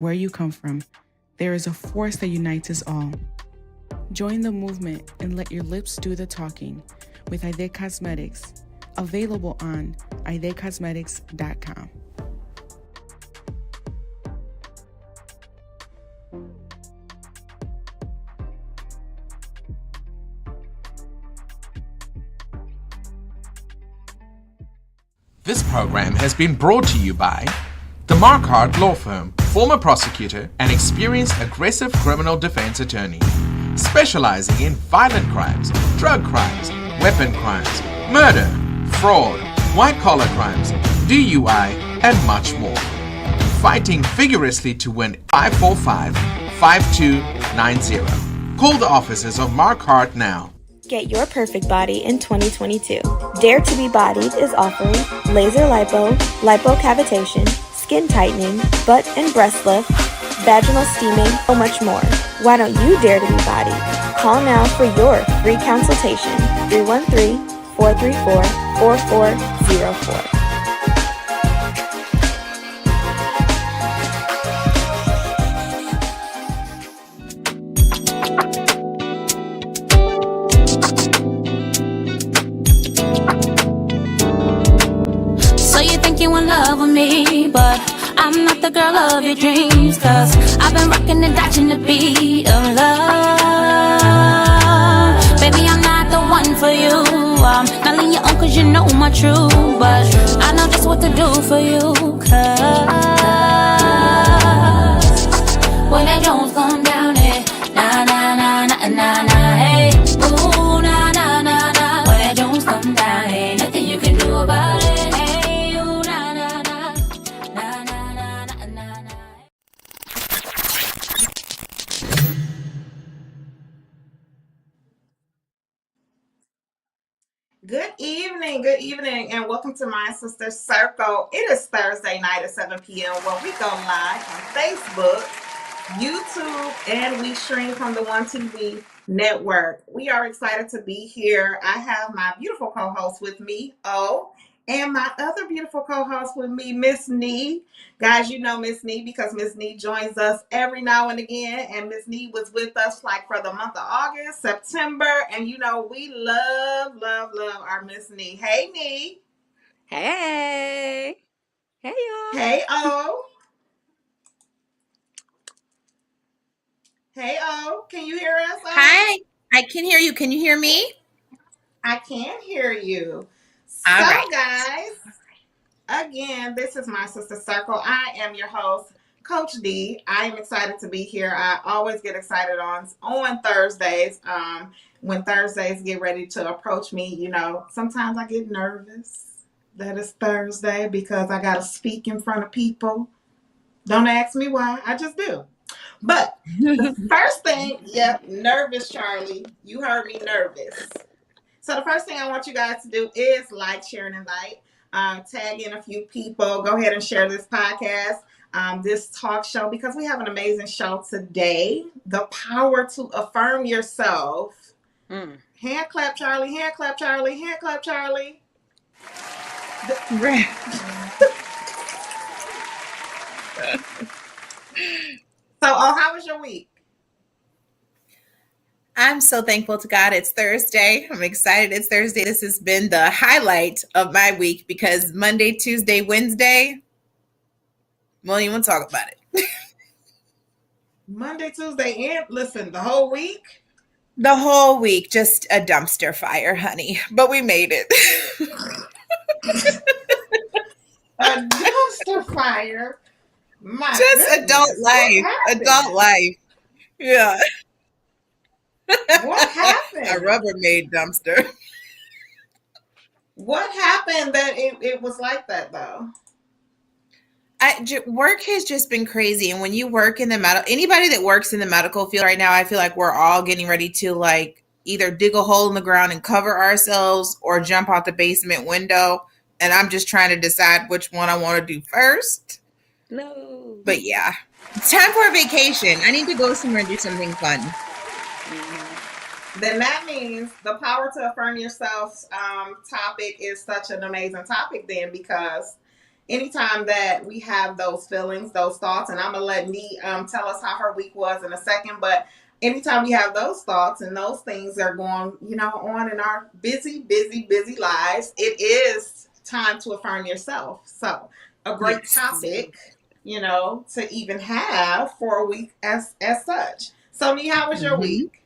where you come from, there is a force that unites us all. Join the movement and let your lips do the talking with Aide Cosmetics, available on aidecosmetics.com. This program has been brought to you by the Marquardt Law Firm, former prosecutor and experienced aggressive criminal defense attorney, specializing in violent crimes, drug crimes, weapon crimes, murder, fraud, white-collar crimes, DUI, and much more. Fighting vigorously to win 545-5290. Call the offices of Marquardt now. Get your perfect body in 2022. Dare to be Bodied is offering laser lipo, lipocavitation, skin tightening, butt and breast lift, vaginal steaming, so much more. Why don't you dare to be bodied? Call now for your free consultation, 313-434-4404. You in love with me, but I'm not the girl of your dreams, 'cause I've been rocking and dodging the beat of love. Baby, I'm not the one for you. I'm not letting you on 'cause you know my truth, but I know just what to do for you, 'cause when that Jones come down, na na na na na na, hey, ooh, na na na na. When that Jones come down, ain't nothing you can do about it. Good evening, and welcome to My Sister Circle. It is Thursday night at 7 p.m. where we go live on Facebook, YouTube, and we stream from the One TV network. We are excited to be here. I have my beautiful co-host with me, and my other beautiful co-host with me, Miss Nee. Guys, you know Miss Nee because Miss Nee joins us every now and again, and Miss Nee was with us like for the month of August, September, and you know we love our Miss Nee. Hey, Nee. Hey y'all. Hey, Hey, can you hear us? Hi, I can hear you. Can you hear me? I can hear you. All So, right. guys, again, this is My Sister Circle. I am your host, Coach D. I am excited to be here. I always get excited on Thursdays. When Thursdays get ready to approach me, you know, sometimes I get nervous that it's Thursday because I got to speak in front of people. Don't ask me why. I just do. But the first thing, nervous, Charlie. You heard me, nervous. So the first thing I want you guys to do is like, share, and invite. Tag in a few people. Go ahead and share this podcast, this talk show, because we have an amazing show today. The power to affirm yourself. Hand clap, Charlie. Hand clap, Charlie. Hand clap, Charlie. So, how was your week? I'm so thankful to God it's Thursday. I'm excited it's Thursday. This has been the highlight of my week because Monday, Tuesday, Wednesday, won't even talk about it. Monday, Tuesday, and listen, the whole week? The whole week, just a dumpster fire, honey. But we made it. A dumpster fire? My just goodness. Adult life. Yeah. What happened? A Rubbermaid dumpster. What happened that it was like that, though? Work has just been crazy. And when you work in anybody that works in the medical field right now, I feel like we're all getting ready to like either dig a hole in the ground and cover ourselves or jump out the basement window. And I'm just trying to decide which one I want to do first. No. But yeah, it's time for a vacation. I need to go somewhere and do something fun. Then that means the power to affirm yourself topic is such an amazing topic then, because anytime that we have those feelings, those thoughts, and I'm gonna let Nee tell us how her week was in a second, but anytime we have those thoughts and those things are going, on in our busy, busy, busy lives, it is time to affirm yourself. So a great topic, to even have for a week as such. So Nee, how was your week?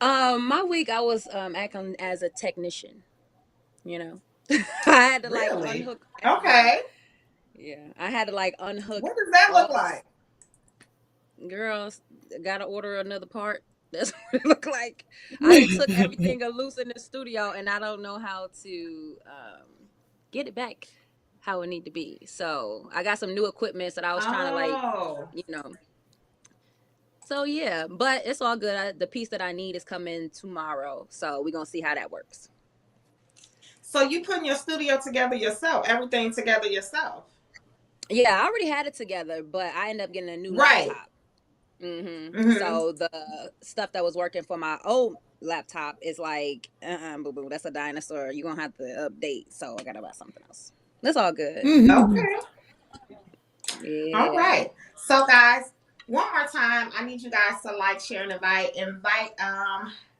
My week I was acting as a technician, you know. I had to like Really? unhook Okay. yeah. I had to like unhook What does that look all like? girls gotta order another part. That's what it looked like. I done took everything loose in the studio and I don't know how to get it back how it need to be. So I got some new equipment that I was trying to like, Oh. you know. So yeah, but it's all good. The piece that I need is coming tomorrow. So we're gonna see how that works. So you putting your studio together yourself, everything together yourself. Yeah, I already had it together, but I ended up getting a new Right. laptop. Mm-hmm. So the stuff that was working for my old laptop is like, boo boo, that's a dinosaur. You're gonna have to update. So I gotta buy something else. That's all good. Okay. All Yeah. right. So guys, one more time, I need you guys to like, share, and invite.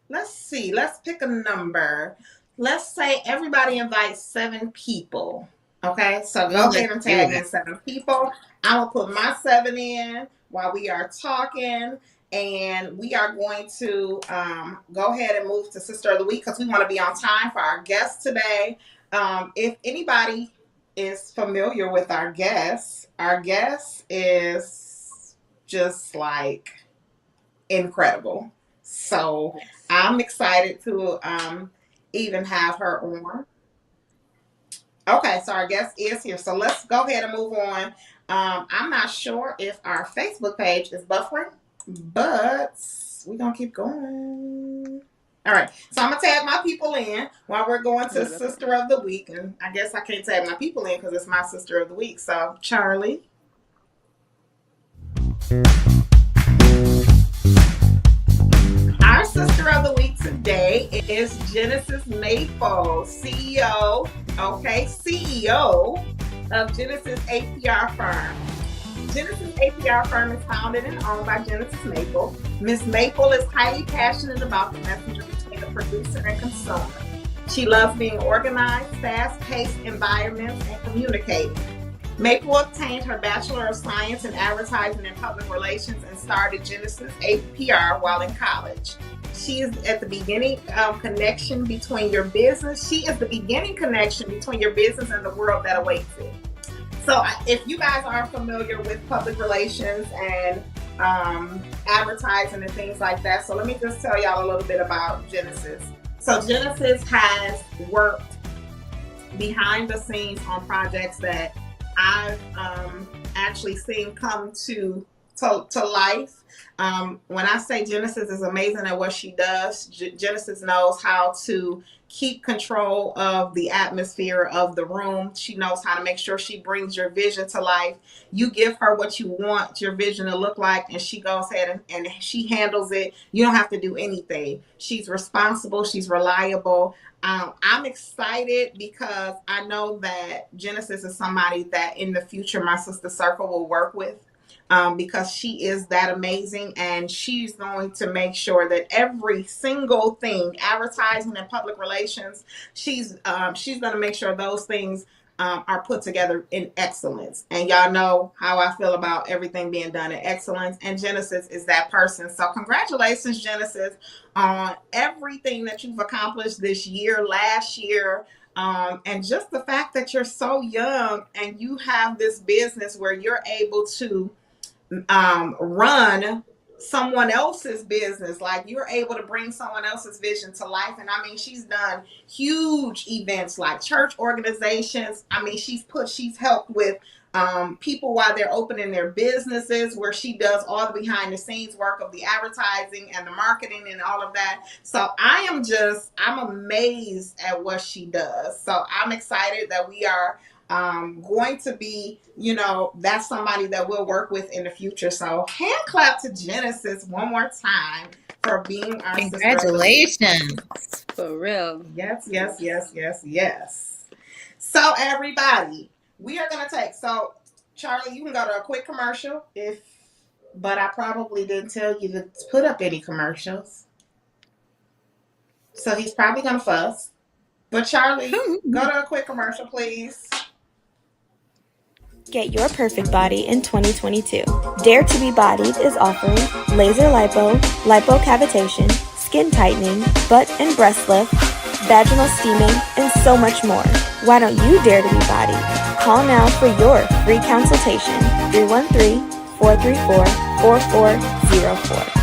Let's see. Let's pick a number. Let's say everybody invites 7 people. Okay. So go ahead and tag in 7 people. I'm gonna put my 7 in while we are talking. And we are going to go ahead and move to Sister of the Week because we want to be on time for our guest today. If anybody is familiar with our guest is just like incredible. So I'm excited to even have her on. Okay, so our guest is here. So let's go ahead and move on. I'm not sure if our Facebook page is buffering, but we're going to keep going. All right, so I'm going to tag my people in while we're going to Sister of the Week. And I guess I can't tag my people in because it's my Sister of the Week. So, Charlie. Our Sister of the Week today is Genesis Maple, CEO of Genesis APR Firm. Genesis APR Firm is founded and owned by Genesis Maple. Ms. Maple is highly passionate about the messenger between the producer and consumer. She loves being organized, fast-paced environments, and communicating. Maple obtained her Bachelor of Science in Advertising and Public Relations and started Genesis APR while in college. She is at the beginning connection between your business. She is the beginning connection between your business and the world that awaits it. So if you guys are familiar with public relations and advertising and things like that, so let me just tell y'all a little bit about Genesis. So Genesis has worked behind the scenes on projects that I've actually seen come to life. When I say Genesis is amazing at what she does, Genesis knows how to keep control of the atmosphere of the room. She knows how to make sure she brings your vision to life. You give her what you want your vision to look like, and she goes ahead and she handles it. You don't have to do anything. She's responsible. She's reliable. I'm excited because I know that Genesis is somebody that in the future my sister Circle will work with. Because she is that amazing, and she's going to make sure that every single thing, advertising and public relations, she's going to make sure those things are put together in excellence. And y'all know how I feel about everything being done in excellence, and Genesis is that person. So congratulations, Genesis, on everything that you've accomplished this year, last year. And just the fact that you're so young and you have this business where you're able to run someone else's business, like you're able to bring someone else's vision to life. And I mean, she's done huge events like church organizations. I mean, she's helped with people while they're opening their businesses, where she does all the behind the scenes work of the advertising and the marketing and all of that. So I'm amazed at what she does. So I'm excited that we are going to be, that's somebody that we'll work with in the future. So hand clap to Genesis one more time for being our Congratulations. For real. Yes. So everybody, we are gonna take so Charlie, you can go to a quick commercial but I probably didn't tell you to put up any commercials. So he's probably gonna fuss. But Charlie, go to a quick commercial, please. Get your perfect body in 2022. Dare to be Bodied is offering laser lipo, lipocavitation, skin tightening, butt and breast lift, vaginal steaming, and so much more. Why don't you dare to be bodied? Call now for your free consultation. 313-434-4404.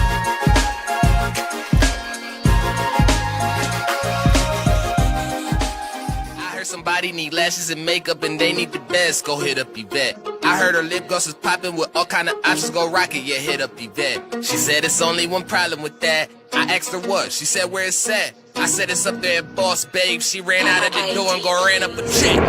Somebody need lashes and makeup and they need the best. Go hit up Yvette. I heard her lip gloss is popping with all kind of options. Go rock it, yeah, hit up Yvette. She said it's only one problem with that. I asked her what. She said where it's at. I said it's up there at Boss Babe. She ran out of the door and go ran up a check.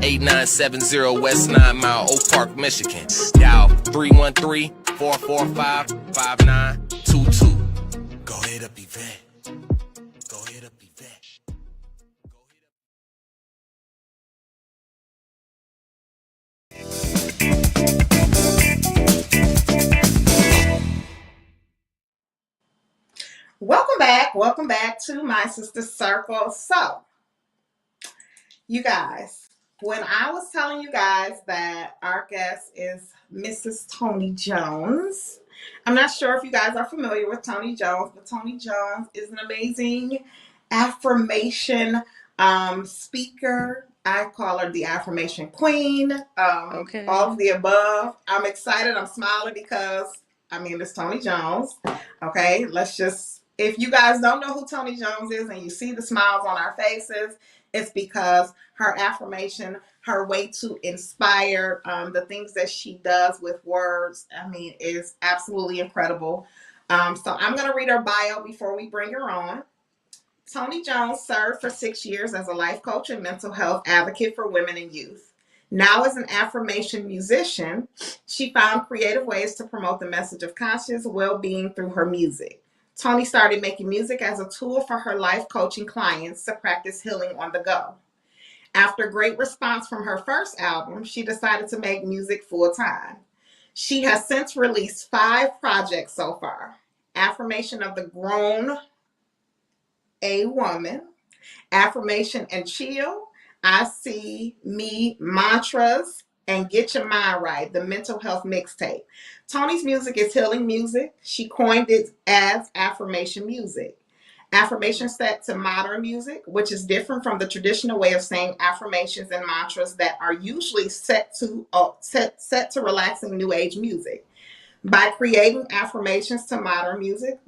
8970 West 9 Mile, Oak Park, Michigan. Dial 313-445-5922. Go hit up Yvette. Go hit up Yvette. Welcome back to my sister circle. So, you guys, when I was telling you guys that our guest is Mrs. Tony Jones, I'm not sure if you guys are familiar with Tony Jones, but Tony Jones is an amazing affirmation speaker. I call her the affirmation queen. Okay. All of the above. I'm excited. I'm smiling because, it's Tony Jones. Okay, if you guys don't know who Tony Jones is and you see the smiles on our faces, it's because her affirmation, her way to inspire, the things that she does with words, is absolutely incredible. So I'm going to read her bio before we bring her on. Tony Jones served for 6 years as a life coach and mental health advocate for women and youth. Now, as an affirmation musician, she found creative ways to promote the message of conscious well-being through her music. Tony started making music as a tool for her life coaching clients to practice healing on the go. After great response from her first album, she decided to make music full-time. She has since released 5 projects so far. Affirmation of the Grown A Woman, Affirmation and Chill, I See Me Mantras, and Get Your Mind Right, the mental health mixtape. Tony's music is healing music. She coined it as affirmation music. Affirmation set to modern music, which is different from the traditional way of saying affirmations and mantras that are usually set to relaxing new age music. By creating affirmations to modern music,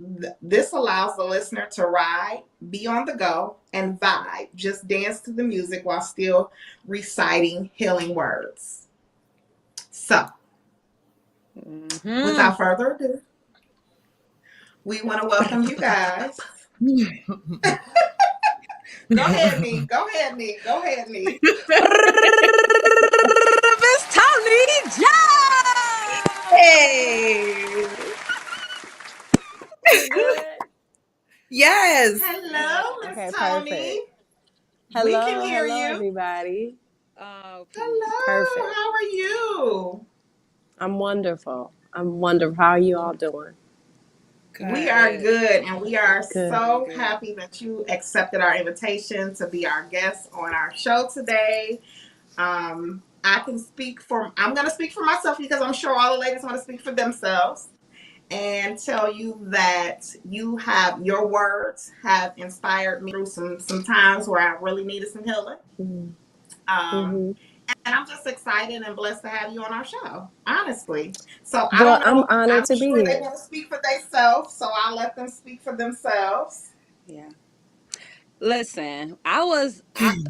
this allows the listener to ride, be on the go, and vibe. Just dance to the music while still reciting healing words. So, without further ado, we want to welcome you guys. Go ahead, Nee. Miss Tony Jones! Hey. You good? Yes. Hello, Miss Okay, Tony. perfect. We can hear hello, you. everybody. Oh, Hello. Perfect. How are you? I'm wonderful. How are you all doing? Good. We are good, and we are Good. so Good. happy that you accepted our invitation to be our guest on our show today. I'm going to speak for myself because I'm sure all the ladies want to speak for themselves and tell you that your words have inspired me through some times where I really needed some healing. Mm-hmm. And I'm just excited and blessed to have you on our show, honestly. So I Well, don't know. I'm honored I'm to be sure they here. want to speak for themselves, so I'll let them speak for themselves. Yeah. Listen, I was doing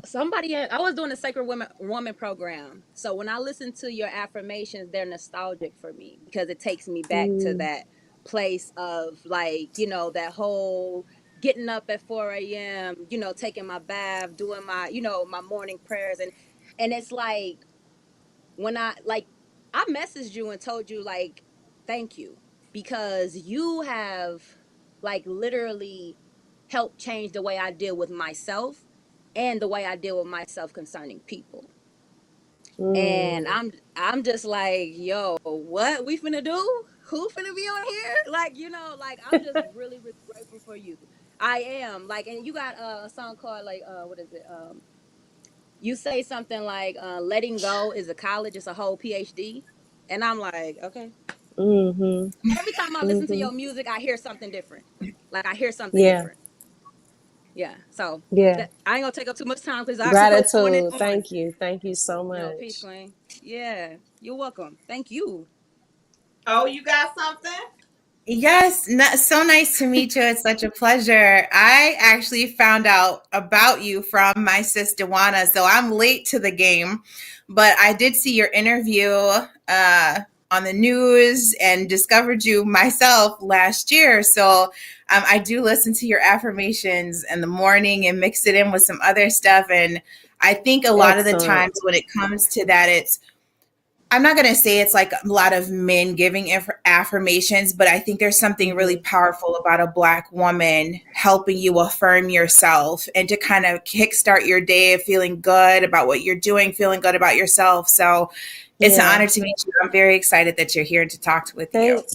a Sacred Woman program. So when I listen to your affirmations, they're nostalgic for me because it takes me back to Mm, that place of that whole getting up at 4 a.m., taking my bath, doing my morning prayers. And it's like, when I messaged you and told you thank you because you have literally helped change the way I deal with myself and the way I deal with myself concerning people. And Mm. I'm just like, yo, what we finna do? Who finna be on here? Like, like I'm just really, really grateful for you. I am. Like, and you got a song called like what is it? You say something like letting go is a college, it's a whole PhD. And I'm like, okay. Mhm. Every time I listen to Mhm. your music, I hear something different. Like I hear something Yeah. different. Yeah. So Yeah. that I ain't gonna take up too much time because I could go on and Gratitude. on. Thank you. Thank you so No, peace, much. Queen. Yeah. You're welcome. Thank you. Oh, you got something? Yes, so nice to meet you. It's such a pleasure. I actually found out about you from my sister Juana, so I'm late to the game, but I did see your interview on the news and discovered you myself last year. So I do listen to your affirmations in the morning and mix it in with some other stuff. And I think a lot of the times Excellent. when it comes to that, I'm not going to say it's like a lot of men giving affirmations, but I think there's something really Mhm. powerful about a Black woman helping you affirm yourself and to kind of kickstart your day feeling good about what you're doing, feeling good about yourself. So it's an Yeah. honor to meet you. I'm very excited that you're here to talk with you. Thank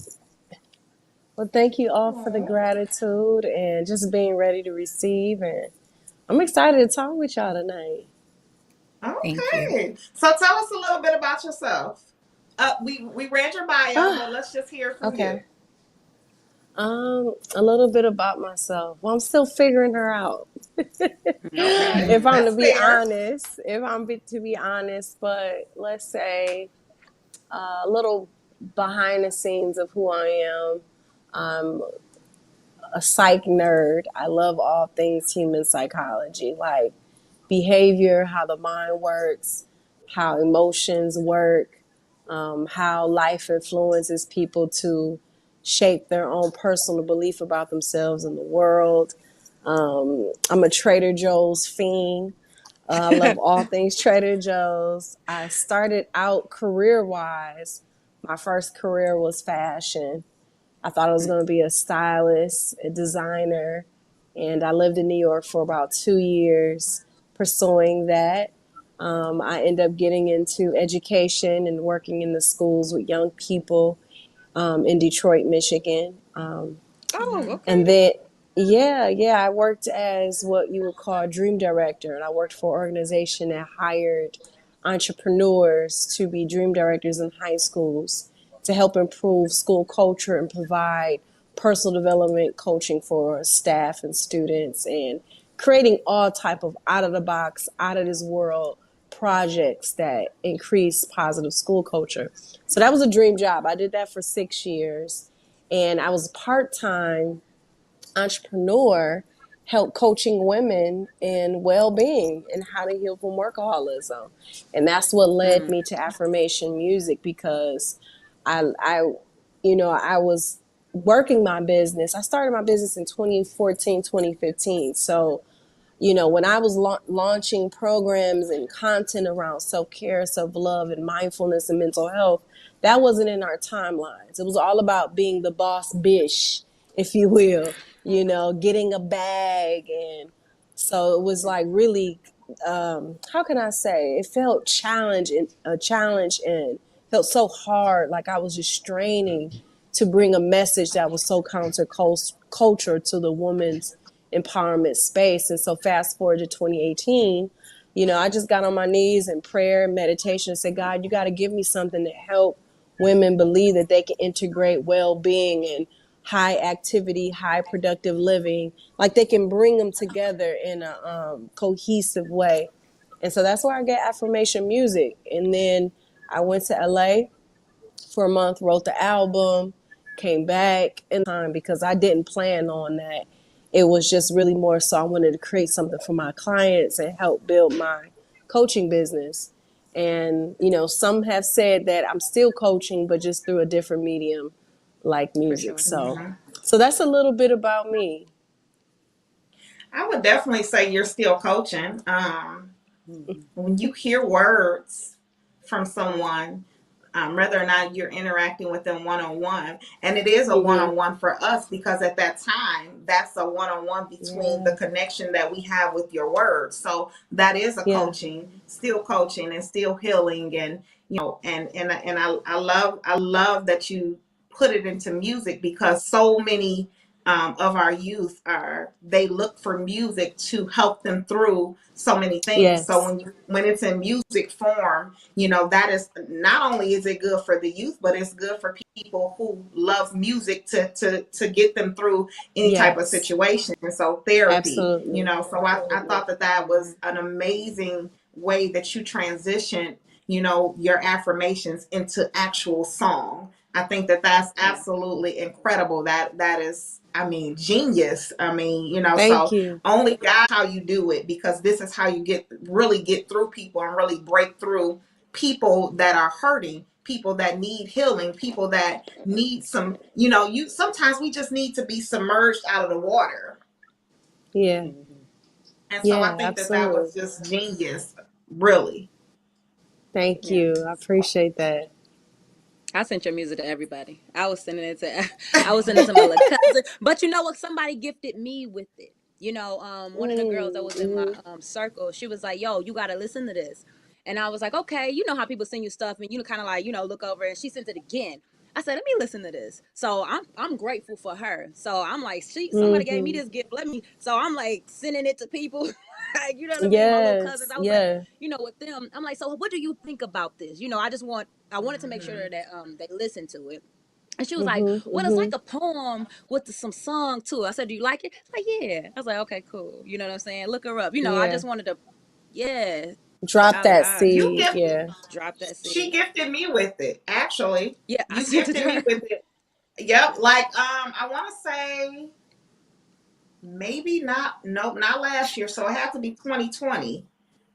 well, thank you all for the gratitude and just being ready to receive. And I'm excited to talk with y'all tonight. Thank you. Okay. So tell us a little bit about yourself. We read your bio, but Ah, let's just hear from you. okay. A little bit about myself. Well, I'm still figuring her out. Okay, If I'm to that's be fair. honest, to be honest, but let's say a little behind the scenes of who I am. I'm a psych nerd. I love all things human psychology, like behavior, how the mind works, how emotions work, how life influences people to shape their own personal belief about themselves and the world. I'm a Trader Joe's fiend. I love all things Trader Joe's. I started out career wise. My first career was fashion. I thought I was going to be a stylist, a designer, and I lived in New York for about 2 years pursuing that. I ended up getting into education and working in the schools with young people in Detroit, Michigan. Oh, And okay. then, yeah, I worked as what you would call a dream director. And I worked for an organization that hired entrepreneurs to be dream directors in high schools to help improve school culture and provide personal development coaching for staff and students and creating all type of out of the box, out of this world projects that increase positive school culture. So that was a dream job. I did that for 6 years and I was part-time entrepreneur, help coaching women in well-being and how to heal from workaholism. And that's what led Mm. me to affirmation music because I I was working my business. I started my business in 2014, 2015. So when I was launching programs and content around self-care, self-love, and mindfulness and mental health, that wasn't in our timelines. It was all about being the boss bish, if you will, getting a bag. And so it was like really, how can I say, it felt a challenge and felt so hard. Like I was just straining to bring a message that was so counter culture to the woman's empowerment space. And so fast forward to 2018, I just got on my knees in prayer and meditation and said, God, you got to give me something to help women believe that they can integrate well-being and high activity, high productive living, like they can bring them together in a cohesive way. And so that's where I get affirmation music. And then I went to LA for a month, wrote the album, came back in time because I didn't plan on that. It was just really more so I wanted to create something for my clients and help build my coaching business. And, some have said that I'm still coaching, but just through a different medium like For music. sure. So that's a little bit about me. I would definitely say you're still coaching. Mhm. When you hear words from someone, whether or not you're interacting with them one-on-one. And it is a Mm-hmm. one-on-one for us because at that time, that's a one-on-one between the Yeah. connection that we have with your words. So that is a Yeah. coaching and still healing. And, I love that you put it into music because so many of our youth they look for music to help them through so many things. So Yes. when it's in music form, that is not only is it good for the youth, but it's good for people who love music to get them through any type of Yes. situation. And so therapy, Absolutely. so I thought that was an amazing way that you transitioned, your affirmations into actual song. I think that that's Yeah. absolutely incredible. That is, I mean, genius. I mean, Thank so you. only God how you do it because this is how you really get through people and really break through people that are hurting, people that need healing, people that need some, you sometimes we just need to be submerged out of the water. Yeah. Mhm. And so I Yeah, think that absolutely. was just genius, really. Thank Yeah. you. I appreciate that. I sent your music to everybody. I was sending it to I was sending it to my little cousin. But you know what? Somebody gifted me with it. One of the girls that was in my Mm-hmm. circle, she was like, "Yo, you gotta listen to this." And I was like, "Okay." You know how people send you stuff and kind of like look over. And she sent it again. I said, "Let me listen to this." So I'm grateful for her. So I'm like, somebody gave me Mm-hmm. this gift. Let me. So I'm like sending it to people. Like, you know what I mean? My little cousins. Yes. I was like, Yeah. with them, I'm like, so what do you think about this? I wanted to make sure Hmm. that they listen to it. And she was like, Mm-hmm. well, it's Mm-hmm. like a poem with some song too. I said, do you like it? She's like, yeah. I was like, okay, cool. You know what I'm saying? Look her up. I Yeah. just wanted to, yeah, Drop that I You seed. gifted, Yeah. dropped that she seed. gifted me with it, actually. Yeah, I You sent it to gifted me her. with it. Yep. Like, I want to say maybe not, nope, not last year. So it had to be 2020.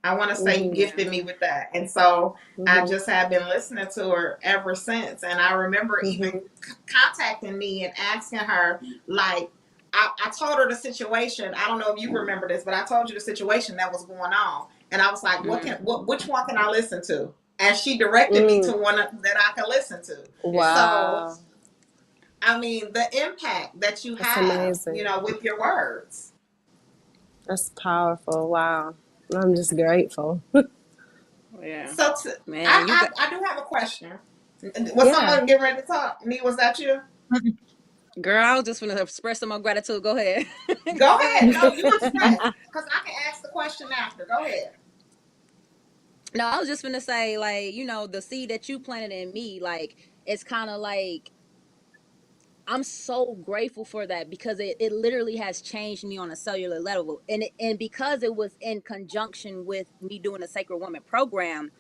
I want to say you Mm-hmm. Yeah. gifted me with that. And so I Mm-hmm. just have been listening to her ever since. And I remember even Mm-hmm. contacting me and asking her, like, I told her the situation. I don't know if you remember this, but I told you the situation that was going on. And I was like, Mm. which one can I listen to? And she directed me to Mm. one that I could listen to. Yeah. So, Wow. I mean, the impact that you That's have, amazing. with your words. That's powerful. Wow. I'm just grateful. Yeah. So Man, you got, I do have a question. Was Yeah. someone getting ready to talk? Nee, was that you? girl, I was just going to express some more gratitude. Go ahead. Go Go ahead. ahead. No, you express. Because I can ask the question after. Go ahead. No, I was just going to say, like, the seed that you planted in me, like, it's kind of like, I'm so grateful for that because it literally has changed me on a cellular level. And because it was in conjunction with me doing a Sacred Woman program,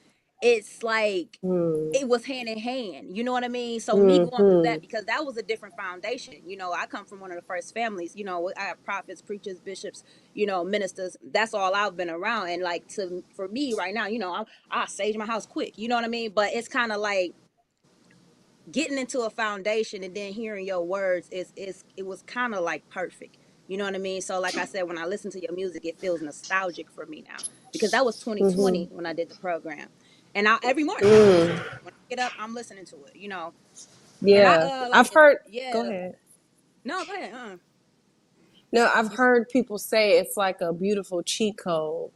it's like Mm. it was hand in hand. You know what I mean? So me going through Mm-hmm. that, because that was a different foundation. I come from one of the first families. I have prophets, preachers, bishops, ministers. That's all I've been around. And like for me right now, I'll sage my house quick. You know what I mean? But it's kind of like getting into a foundation and then hearing your words it was kind of like perfect. You know what I mean? So like I said, when I listen to your music, it feels nostalgic for me now because that was Mm-hmm. 2020 when I did the program. And every morning I listen to Mm. it. When I get up, I'm listening to it. And Yeah. I like I've heard, go yeah. ahead. No, go ahead. No, I've heard people say it's like a beautiful cheat code,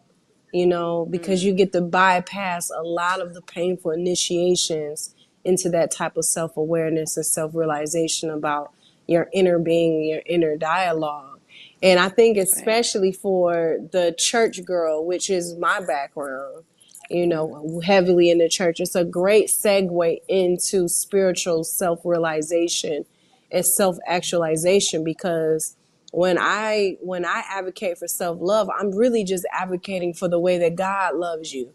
because you Mm, get to bypass a lot of the painful initiations into that type of self awareness and self realization about your inner being, your inner dialogue. And I think, right. especially for the church girl, which is my background, heavily in the church, it's a great segue into spiritual self realization and self actualization because when I advocate for self-love, I'm really just advocating for the way that God loves you.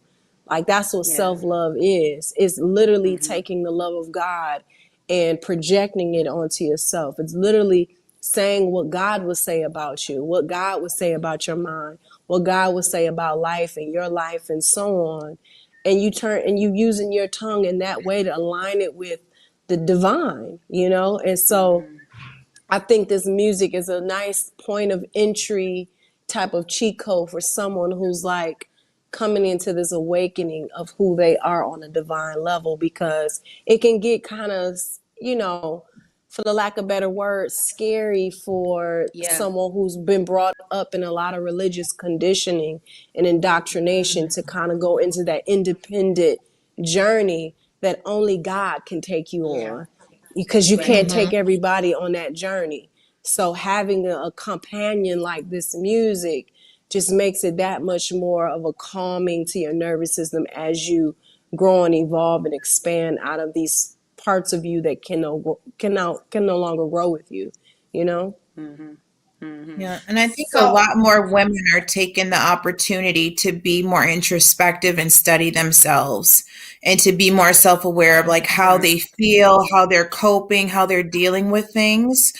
Like that's what Yeah. self-love is. It's literally Mm-hmm. taking the love of God and projecting it onto yourself. It's literally saying what God would say about you, what God would say about your mind, what God would say about life and your life and so on. And you using your tongue in that way to align it with the divine. And so Mm-hmm. I think this music is a nice point of entry type of cheat code for someone who's like coming into this awakening of who they are on a divine level, because it can get kind of, you know, for the lack of better words, scary for Yeah. someone who's been brought up in a lot of religious conditioning and indoctrination to kind of go into that independent journey that only God can take you Yeah. on, because you Right. can't take everybody on that journey. So having a companion like this music just makes it that much more of a calming to your nervous system as you grow and evolve and expand out of these parts of you that can no longer grow with you, you know? Yeah, and I think a So lot more women are taking the opportunity to be more introspective and study themselves and to be more self-aware of like how they feel, how they're coping, how they're dealing with things.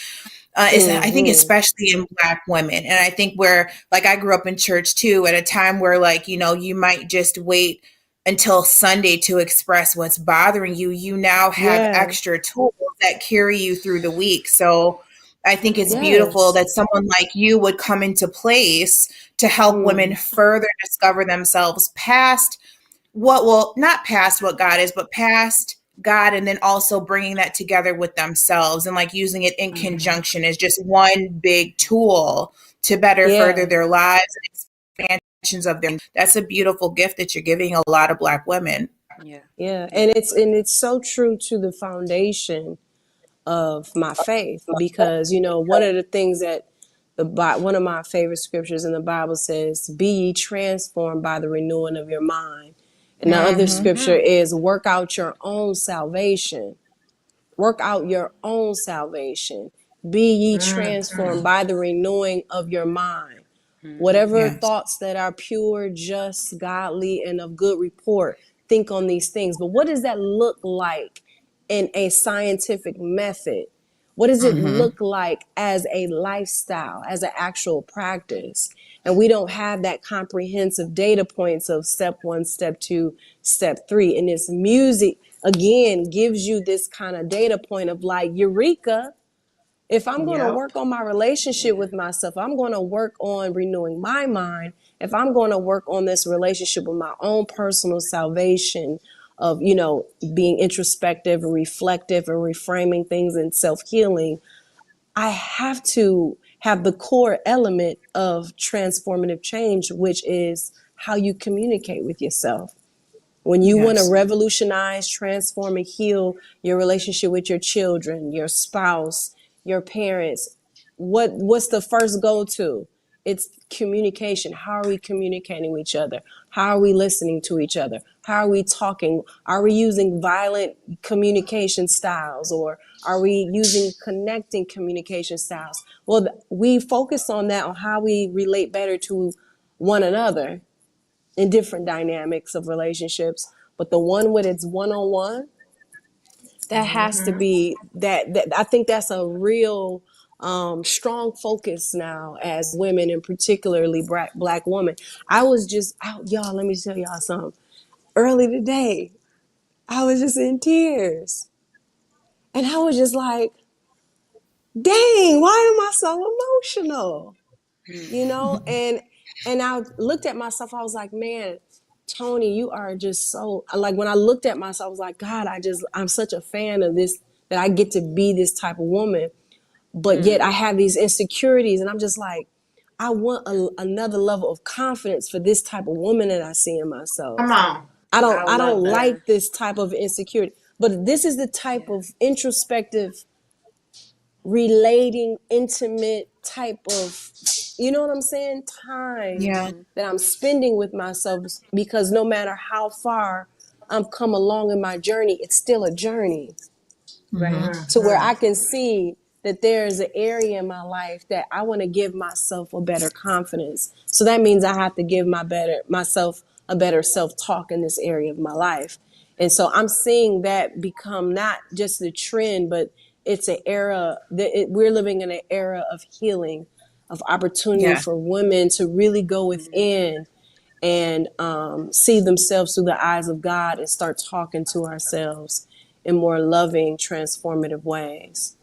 Is I think Mm-hmm. especially in Black women, and I think where like I grew up in church too, at a time where like you might just wait until Sunday to express what's bothering you. You now have Yeah. extra tools that carry you through the week. So I think it's beautiful Yes. that someone like you would come into place to help women Mm. further discover themselves past what will not past what God is, but past God, and then also bringing that together with themselves and like using it in conjunction as just one big tool to better further Yeah. their lives and expansions of them. That's a beautiful gift that you're giving a lot of Black women. Yeah. Yeah. Yeah. And it's so true to the foundation of my faith, because one of the things that one of my favorite scriptures in the Bible says, "Be ye transformed by the renewing of your mind," and the other Mm-hmm. scripture is, "Work out your own salvation." Work out your own salvation. Be ye transformed by the renewing of your mind. Whatever Yes. thoughts that are pure, just, godly, and of good report, think on these things. But what does that look like in a scientific method? What does it Mm-hmm. look like as a lifestyle, as an actual practice? And we don't have that comprehensive data points of step one, step two, step three. And this music, again, gives you this kind of data point of like, eureka, if I'm going to yep. work on my relationship with myself, I'm going to work on renewing my mind. If I'm going to work on this relationship with my own personal salvation of, being introspective and reflective and reframing things and self-healing, I have to have the core element of transformative change, which is how you communicate with yourself. When you want to Yes. revolutionize, transform, and heal your relationship with your children, your spouse, your parents, what's the first go-to? It's communication. How are we communicating with each other? How are we listening to each other? How are we talking? Are we using violent communication styles, or are we using connecting communication styles? Well, we focus on that, on how we relate better to one another in different dynamics of relationships. But the one with its one-on-one, that has to be that I think that's a real strong focus now as women, and particularly black women. I was just out, y'all, let me tell y'all something. Early today, I was just in tears. And I was just like, dang, why am I so emotional? And I looked at myself, I was like, man, Tony, you are just so, like, when I looked at myself, I was like, God, I'm such a fan of this, that I get to be this type of woman, but yet I have these insecurities, and I'm just like, I want another level of confidence for this type of woman that I see in Come myself. on. I I love don't that. like this type of insecurity, but this is the type of introspective, relating, intimate type of, you know what I'm saying, time Yeah. that I'm spending with myself, because no matter how far I've come along in my journey, it's still a journey, Mm-hmm. to where I can see that there's an area in my life that I want to give myself a better confidence. So that means I have to give myself a better self-talk in this area of my life. And so I'm seeing that become not just the trend, but it's an era that we're living in an era of healing, of opportunity Yeah. for women to really go within and see themselves through the eyes of God and start talking to ourselves in more loving, transformative ways.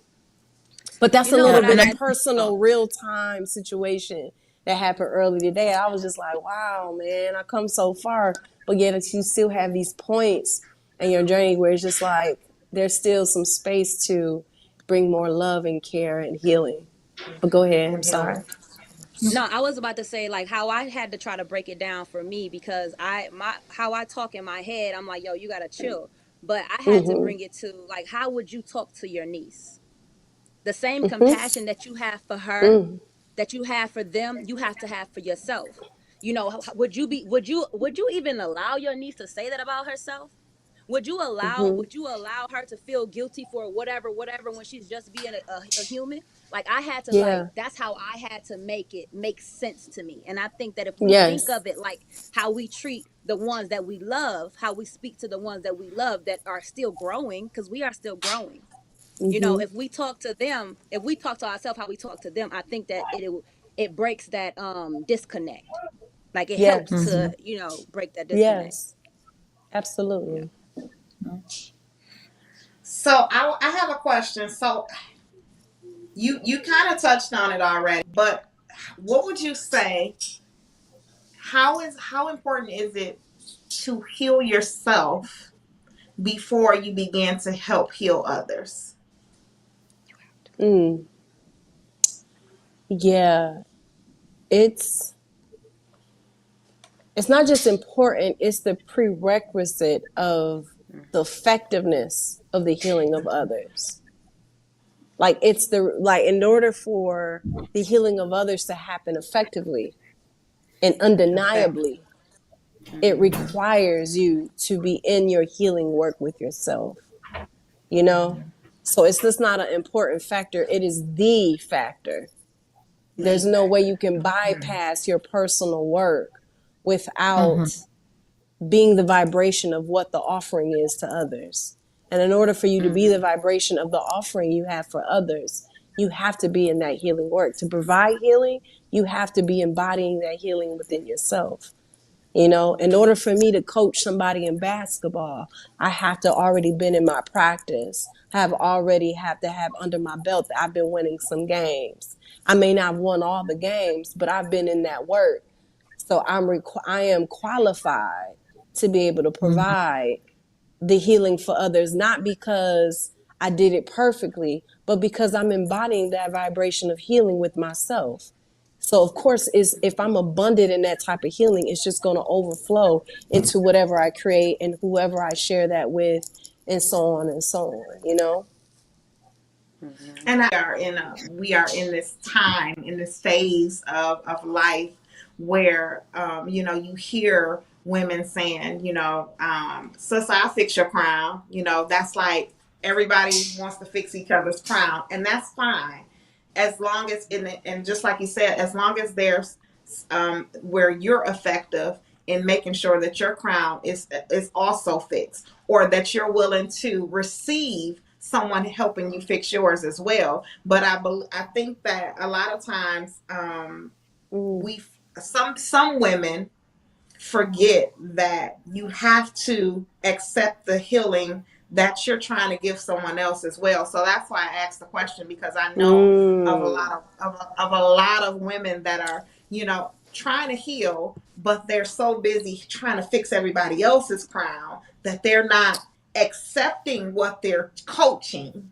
But that's You a know little what Yeah. bit And of I oh, personal, real time situation that happened early today. I was just like, wow, man, I come so far, but yet you still have these points in your journey where it's just like there's still some space to bring more love and care and healing. But go ahead. I'm sorry. No, I was about to say like how I had to try to break it down for me because how I talk in my head, I'm like, yo, you gotta chill. But I had to Mm-hmm. bring it to like, how would you talk to your niece? The same Mm-hmm. compassion that you have for her, Mm-hmm. that you have for them, you have to have for yourself. You know, would you even allow your niece to say that about herself? Mm-hmm. Would you allow her to feel guilty for whatever when she's just being a human? Like I had to like Yeah. that's how I had to make it make sense to me. And I think that if we think Yes. of it like how we treat the ones that we love, how we speak to the ones that we love that are still growing, because we are still growing. You know, Mm-hmm. if we talk to them, if we talk to ourselves how we talk to them, I think that it breaks that disconnect. Like it helps Yes. to, you know, break that disconnect. Yes. Absolutely. So I have a question. So you kind of touched on it already, but what would you say? How important is it to heal yourself before you begin to help heal others? Mm. Yeah. It's it's not just important, it's the prerequisite of the effectiveness of the healing of others. Like it's the like in order for the healing of others to happen effectively and Effect. undeniably, it Mm-hmm. requires you to be in your healing work with yourself, you know? So it's just not an important factor, it is the factor. The There's no way factor. you can bypass your personal work Mm-hmm. without being the vibration of what the offering is to others. And in order for you to be the Mm-hmm. vibration of the offering you have for others, you have to be in that healing work. To provide healing, you have to be embodying that healing within yourself. You know, in order for me to coach somebody in basketball, I have to already been in my practice. Have already have to have under my belt that I've been winning some games. I may not have won all the games, but I've been in that work. So I am qualified to be able to Mm-hmm. provide the healing for others, not because I did it perfectly, but because I'm embodying that vibration of healing with myself. So of course, is if I'm abundant in that type of healing, it's just going to overflow into whatever I create and whoever I share that with, and so on and so on. You know. Mm-hmm. And we are in this time, in this phase of life where you hear women saying, sis, I'll fix your crown. That's like everybody wants to fix each other's crown, and that's fine. As long as and just like you said, as long as there's where you're effective in making sure that your crown is also fixed, or that you're willing to receive someone helping you fix yours as well. But I think that a lot of times Mm, we some women forget that you have to accept the healing that you're trying to give someone else as well. So that's why I asked the question, because I know of a mm. lot of a lot of women that are, trying to heal, but they're so busy trying to fix everybody else's crown that they're not accepting what they're coaching.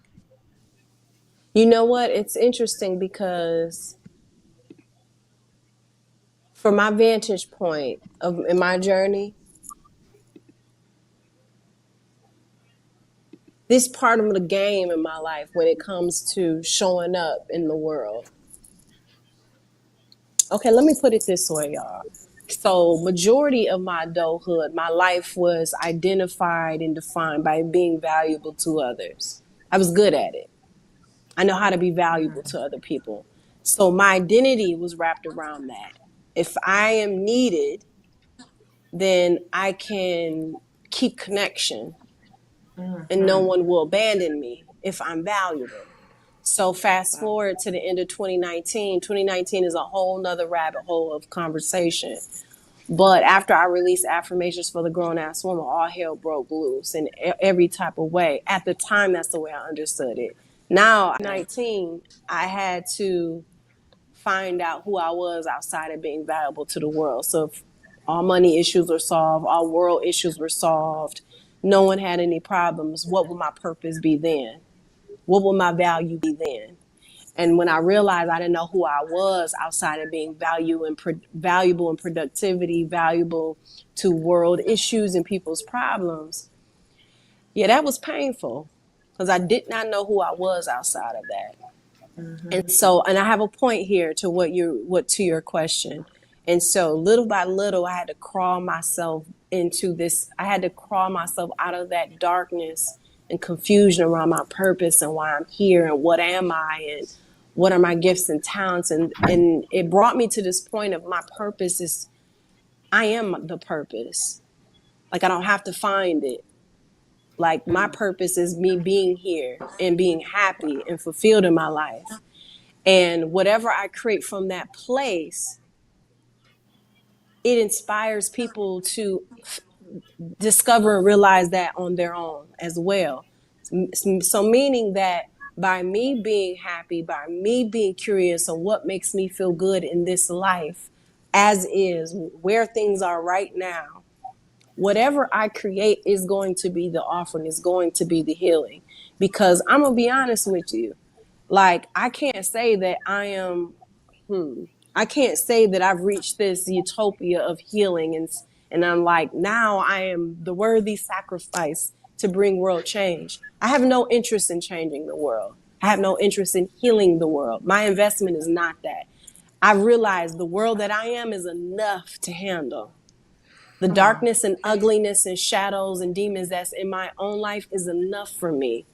You know what? It's interesting because from my vantage point of in my journey, this part of the game in my life when it comes to showing up in the world. Okay, let me put it this way, y'all. So, majority of my adulthood, my life was identified and defined by being valuable to others. I was good at it. I know how to be valuable to other people. So, my identity was wrapped around that. If I am needed, then I can keep connection and no Mm-hmm. one will abandon me if I'm valuable. So fast Wow. forward to the end of 2019. 2019 is a whole nother rabbit hole of conversation. But after I released affirmations for the grown ass woman, all hell broke loose in every type of way. At the time, that's the way I understood it. Now, 19, I had to find out who I was outside of being valuable to the world. So if all money issues were solved, all world issues were solved, no one had any problems, what would my purpose be then? What would my value be then? And when I realized I didn't know who I was outside of being valuable in productivity, valuable to world issues and people's problems, yeah, that was painful because I did not know who I was outside of that. And so, and I have a point here to to your question. And so little by little, I had to crawl myself into this. I had to crawl myself out of that darkness and confusion around my purpose and why I'm here and what am I and what are my gifts and talents. And it brought me to this point of my purpose is I am the purpose. Like I don't have to find it. Like my purpose is me being here and being happy and fulfilled in my life. And whatever I create from that place, it inspires people to discover and realize that on their own as well. So meaning that by me being happy, by me being curious on what makes me feel good in this life, as is, where things are right now, whatever I create is going to be the offering, is going to be the healing. Because I'm going to be honest with you. Like, I can't say that I can't say that I've reached this utopia of healing and I'm like, now I am the worthy sacrifice to bring world change. I have no interest in changing the world. I have no interest in healing the world. My investment is not that. I realize the world that I am is enough to handle. The darkness and ugliness and shadows and demons that's in my own life is enough for me.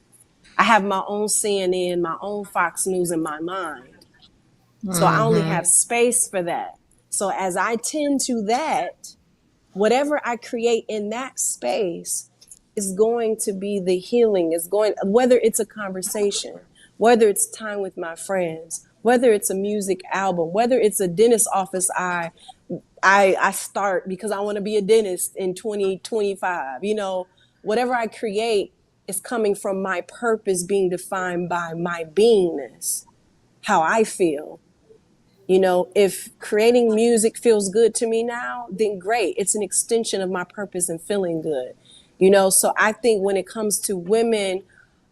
I have my own CNN, my own Fox News in my mind. So I only have space for that. So as I tend to that, whatever I create in that space is going to be the healing. Is going, whether it's a conversation, whether it's time with my friends, whether it's a music album, whether it's a dentist office I start because I want to be a dentist in 2025. You know, whatever I create is coming from my purpose being defined by my beingness, how I feel. You know, if creating music feels good to me now, then great. It's an extension of my purpose and feeling good. You know, so I think when it comes to women,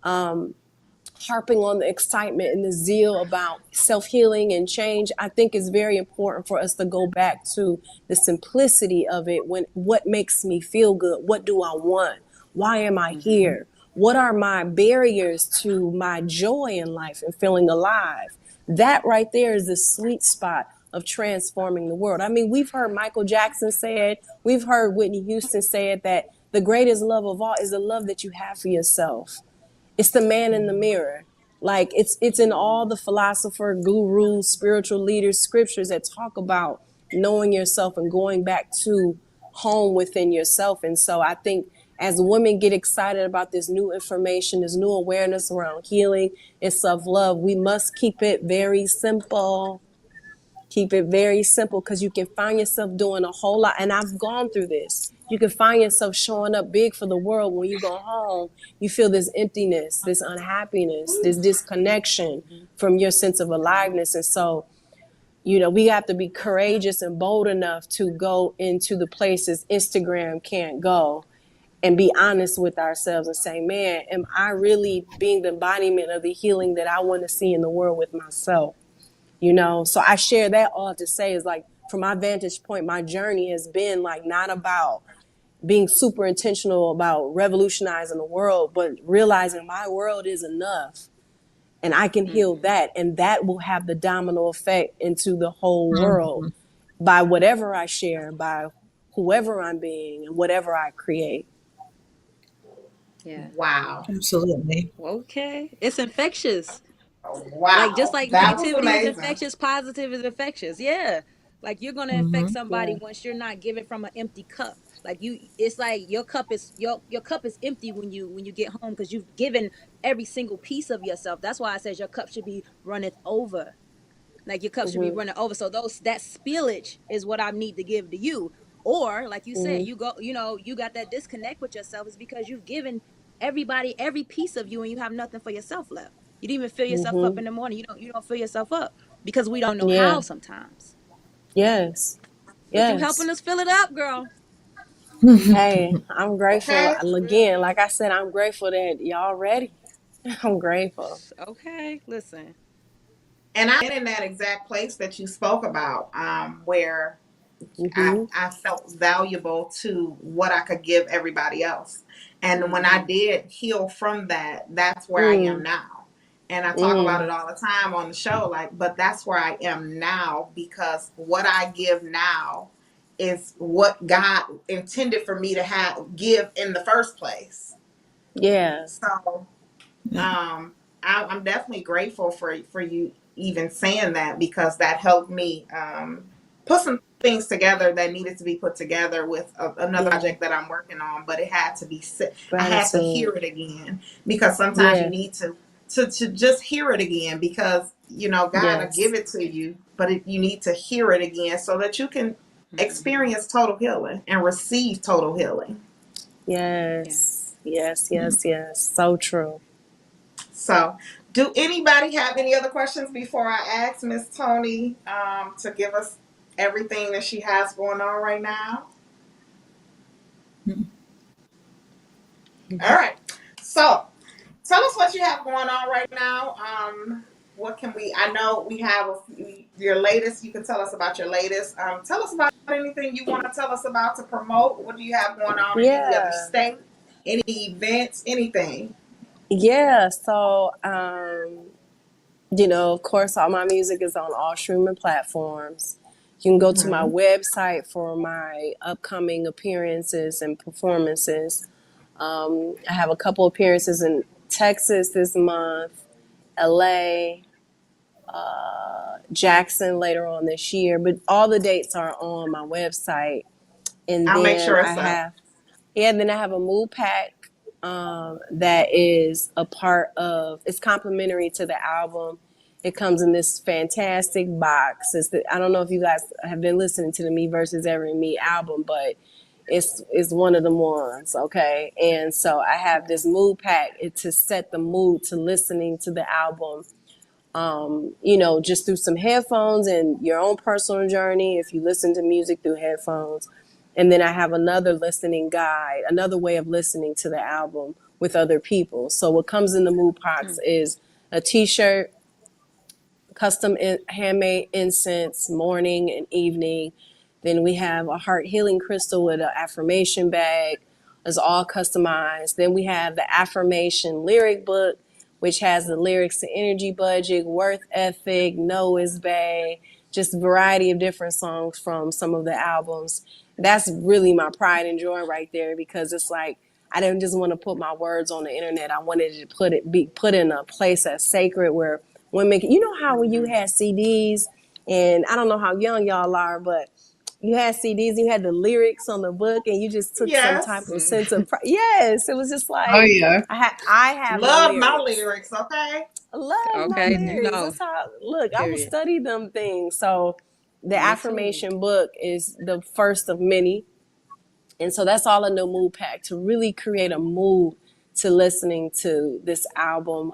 harping on the excitement and the zeal about self-healing and change, I think it's very important for us to go back to the simplicity of it. When what makes me feel good? What do I want? Why am I here? What are my barriers to my joy in life and feeling alive? That right there is the sweet spot of transforming the world. I mean, we've heard Michael Jackson say it. We've heard Whitney Houston say it, that the greatest love of all is the love that you have for yourself. It's the man in the mirror. Like it's in all the philosopher, gurus, spiritual leaders, scriptures that talk about knowing yourself and going back to home within yourself. And so I think as women get excited about this new information, this new awareness around healing and self-love, we must keep it very simple. Keep it very simple because you can find yourself doing a whole lot. And I've gone through this. You can find yourself showing up big for the world. When you go home, you feel this emptiness, this unhappiness, this disconnection from your sense of aliveness. And so, you know, we have to be courageous and bold enough to go into the places Instagram can't go and be honest with ourselves and say, man, am I really being the embodiment of the healing that I want to see in the world with myself? You know, so I share that all to say is like, from my vantage point, my journey has been like not about being super intentional about revolutionizing the world, but realizing my world is enough and I can heal that. And that will have the domino effect into the whole world by whatever I share, by whoever I'm being and whatever I create. Yeah. Wow. Absolutely. Okay. It's infectious. Wow. Like just like that was negativity is amazing. infectious, positive is infectious. Yeah. Like you're gonna infect somebody once you're not giving from an empty cup. Like it's like your cup is your cup is empty when you get home because you've given every single piece of yourself. That's why I says your cup should be runneth over. Like your cup should be running over. So that spillage is what I need to give to you. Or like you said, you go, you got that disconnect with yourself is because you've given everybody every piece of you and you have nothing for yourself left. You didn't even fill yourself up in the morning. You don't fill yourself up. because we don't know Yeah. how sometimes. Yes. But you Yes. helping us fill it up, girl. Hey, I'm grateful. Okay. Again, like I said, I'm grateful that y'all ready. I'm grateful. Okay, listen. And I'm in that exact place that you spoke about, where Hmm. I felt valuable to what I could give everybody else. And when I Mm-hmm. did heal from that, that's where I am Mm, now. And I talk about mm, it all the time on the show, like, but that's where I am now, because what I give now is what God intended for me to give in the first place. yeah. So I'm definitely grateful for you even saying that, because that helped me put some things together that needed to be put together with another Yeah. project that I'm working on. But it had to be I had to hear Gratitude. it again, because sometimes you Yeah. need to just hear it again, because God will give Yes. it to you, but you need to hear it again so that you can Mm-hmm. experience total healing and receive total healing. Yeah. Yes. Yes. Yes. Yes. So true. So, do anybody have any other questions before I ask Miss Tony to give us everything that she has going on right now? All right. So, tell us what you have going on right now. What can we? I know we have your latest. You can tell us about your latest. Tell us about anything you want to tell us about to promote. What do you have going on in any other Yeah. state? Any events? Anything? Yeah. So, of course, all my music is on all streaming platforms. You can go to my Mm-hmm. website for my upcoming appearances and performances. I have a couple appearances in Texas this month, LA, Jackson later on this year, but all the dates are on my website. And I'll make then sure it's up. I have a mood pack that is a part of, it's complimentary to the album. It comes in this fantastic box. I don't know if you guys have been listening to the Me versus Every Me album, but it's one of the ones, okay? And so I have this mood pack to set the mood to listening to the album, just through some headphones and your own personal journey if you listen to music through headphones. And then I have another listening guide, another way of listening to the album with other people. So what comes in the mood box is a t-shirt, custom handmade incense, morning and evening. Then we have a heart healing crystal with an affirmation bag. It's all customized. Then we have the affirmation lyric book, which has the lyrics to Energy Budget, Worth Ethic, No Is Bay, just a variety of different songs from some of the albums. That's really my pride and joy right there, because it's like I didn't just want to put my words on the internet. I wanted to be put in a place that's sacred where women, how when you Mm-hmm. had CDs, and I don't know how young y'all are, but you had CDs, you had the lyrics on the book, and you just took some type Yes. of sense of yes, it was just Oh like yeah. I have the Love my lyrics. lyrics, okay? I love my Okay, you lyrics. know. That's how look. I will Period. study them things. So the Me too. affirmation book is the first of many. And so that's all in the mood pack to really create a mood to listening to this album.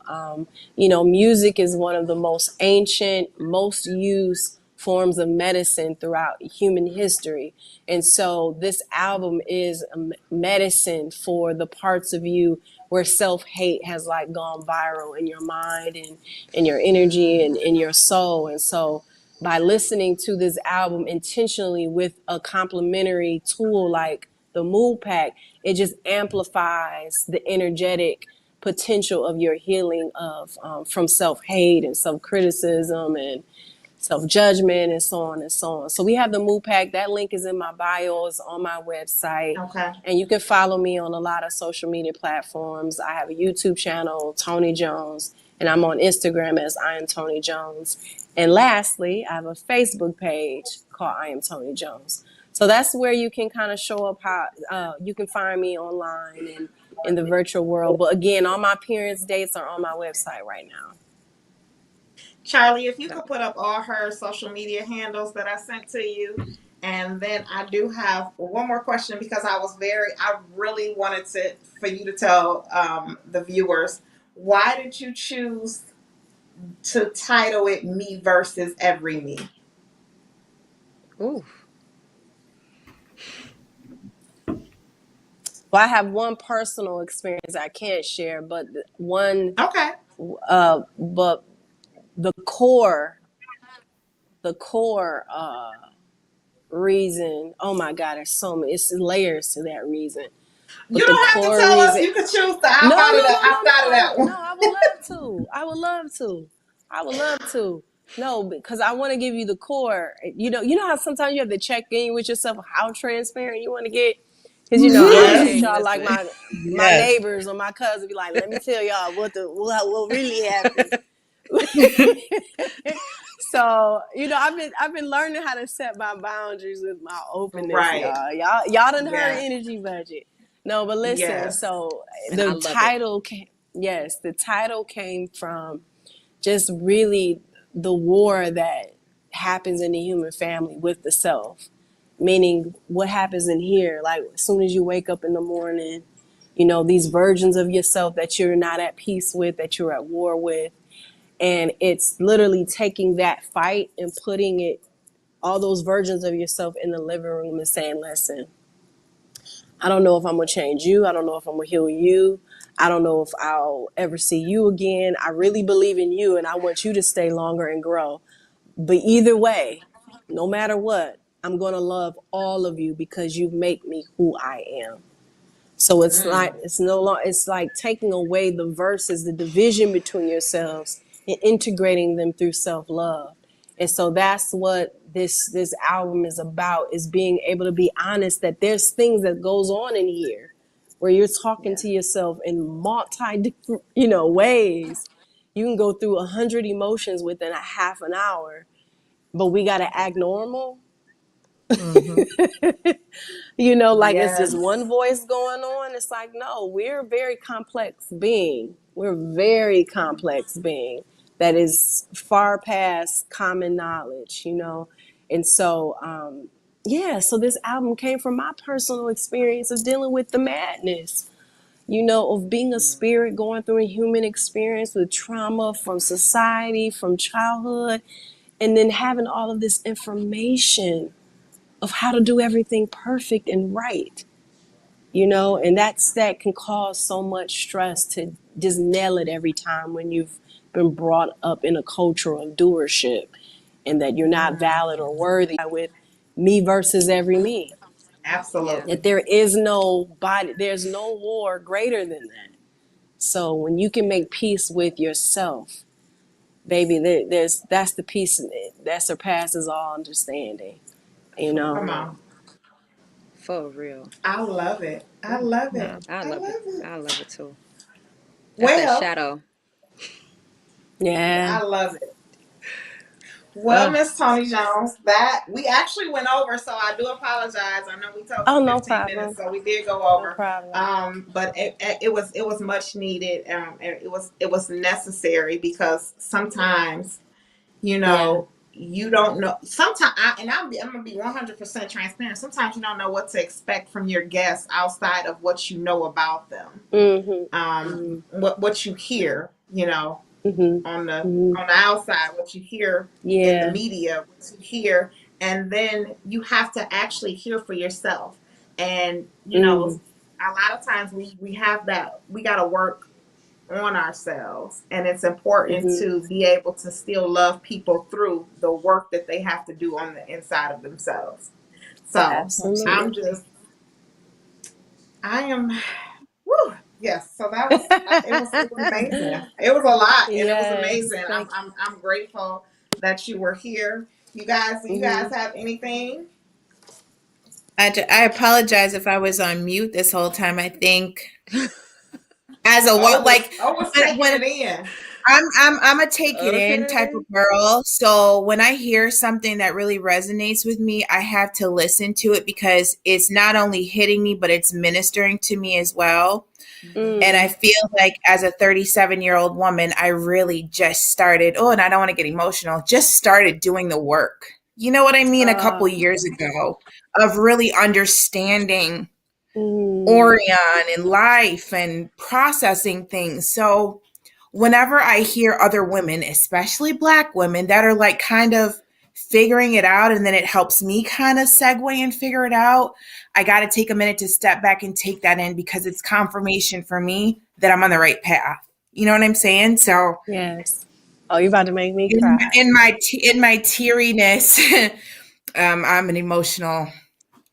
Music is one of the most ancient, most used forms of medicine throughout human history. And so this album is a medicine for the parts of you where self-hate has like gone viral in your mind and in your energy and in your soul. And so by listening to this album intentionally with a complementary tool like the mood pack, it just amplifies the energetic potential of your healing of from self-hate and self-criticism and self-judgment and so on and so on. So we have the mood pack. That link is in my bio. It's on my website. Okay. And you can follow me on a lot of social media platforms. I have a YouTube channel, Tony Jones, and I'm on Instagram as I am Tony Jones. And lastly, I have a Facebook page called I am Tony Jones. So that's where you can kind of show up how you can find me online and in the virtual world. But again, all my appearance dates are on my website right now. Charlie, if you So, could put up all her social media handles that I sent to you. And then I do have one more question, because I really wanted for you to tell the viewers, why did you choose to title it "Me versus Every Me"? Ooh. Well, I have one personal experience I can't share, but one, Okay. but the core, the core reason. Oh my God, there's so many. It's layers to that reason. You But the don't have to core tell us. reason. You can choose to No, opt no, out of no, that. no, Opt out of that no, no. one. I would love to. I would love to. I would love to. No, because I want to give you the core. You know how sometimes you have to check in with yourself how transparent you want to get. Because I Yes. treat y'all like Listen. my neighbors or my cousin. Be like, let me tell y'all what really happened. So I've been learning how to set my boundaries with my openness, Right. y'all. Y'all done heard Yes. energy budget. No, but listen. Yes. So And I the love it. title came. Yes, the title came from just really the war that happens in the human family with the self. Meaning, what happens in here? Like as soon as you wake up in the morning, these versions of yourself that you're not at peace with, that you're at war with. And it's literally taking that fight and putting it, all those versions of yourself in the living room and saying, listen, I don't know if I'm going to change you. I don't know if I'm going to heal you. I don't know if I'll ever see you again. I really believe in you and I want you to stay longer and grow. But either way, no matter what, I'm going to love all of you because you make me who I am. So it's like it's no longer, it's like taking away the verses, the division between yourselves and integrating them through self-love. And so that's what this album is about, is being able to be honest that there's things that goes on in here where you're talking to yourself in multi different, ways. You can go through 100 emotions within a half an hour, but we got to act normal. Like it's just Yes. one voice going on. It's like, no, we're a very complex being. We're a very complex being that is far past common knowledge. And so, so this album came from my personal experience of dealing with the madness, of being a spirit going through a human experience with trauma from society, from childhood, and then having all of this information of how to do everything perfect and right, and that can cause so much stress to just nail it every time when you've been brought up in a culture of doership and that you're not valid or worthy with me versus every me. Yeah. That Absolutely. there's no war greater than that. So when you can make peace with yourself, baby, that's the peace that surpasses all understanding. You For know. Come real. on. For real. I love it. I Ooh, love it. I I love it. love it. I love it too. That's that Well, shadow. Yeah. I love it. Well, Uh, Miss Tony Jones, that we actually went over, so I do apologize. I know we talked oh, for no 15 minutes, problem. so we did go No over. problem. But it was much needed. It was necessary because sometimes Yeah. you don't know. Sometimes, I'm gonna be 100% transparent. Sometimes you don't know what to expect from your guests outside of what you know about them. Mm-hmm. What you hear, Mm-hmm. on the Mm-hmm. on the outside, what you hear in the Yeah. media, what you hear, and then you have to actually hear for yourself. And Mm-hmm. a lot of times we have that we got to work on ourselves, and it's important Mm-hmm. to be able to still love people through the work that they have to do on the inside of themselves. So I'm Absolutely. just I am Woo, yes. So that was it was amazing. It was a lot, and it was Yes. amazing. I'm Thank I'm I'm grateful that you were here. You guys, do you. you guys Mm-hmm. have anything? I apologize if I was on mute this whole time. I think as a Oh, what was like oh was taking when it in. I'm a take it in type Okay. of girl. So when I hear something that really resonates with me, I have to listen to it because it's not only hitting me, but it's ministering to me as well. And I Mm. feel like as a 37-year-old woman, I really just started, oh, and I don't want to get emotional, just started doing the work. You know what I mean? A couple Uh, years ago of really understanding mm. Orion and life and processing things. So whenever I hear other women, especially Black women, that are like kind of figuring it out, and then it helps me kind of segue and figure it out, I got to take a minute to step back and take that in, because it's confirmation for me that I'm on the right path. You know what I'm saying? So Yes. Oh, you're about to make me in, cry. in my teariness, I'm an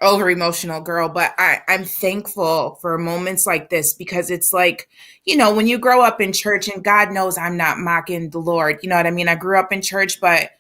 over emotional girl, but I'm thankful for moments like this, because it's like, when you grow up in church, and God knows I'm not mocking the Lord, you know what I mean? I grew up in church, but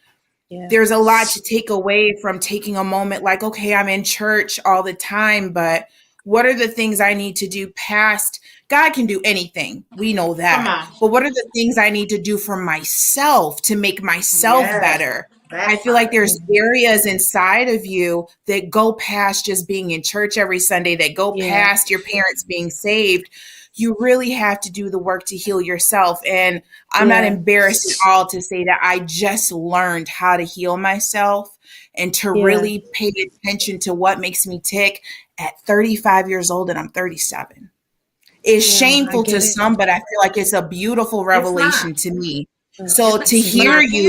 Yeah. there's a lot to take away from taking a moment like, okay, I'm in church all the time, but what are the things I need to do past? God can do anything. We know Come that. on. But what are the things I need to do for myself to make myself Yes. better? That I feel like part. there's areas inside of you that go past just being in church every Sunday, that go Yeah. past your parents being saved. You really have to do the work to heal yourself. And I'm not Yeah. embarrassed at all to say that I just learned how to heal myself and to Yeah. really pay attention to what makes me tick at 35 years old, and I'm 37. It's Yeah, I shameful get to it. some, but I feel like it's a beautiful It's not. revelation to me. Uh, So to This is hear not. you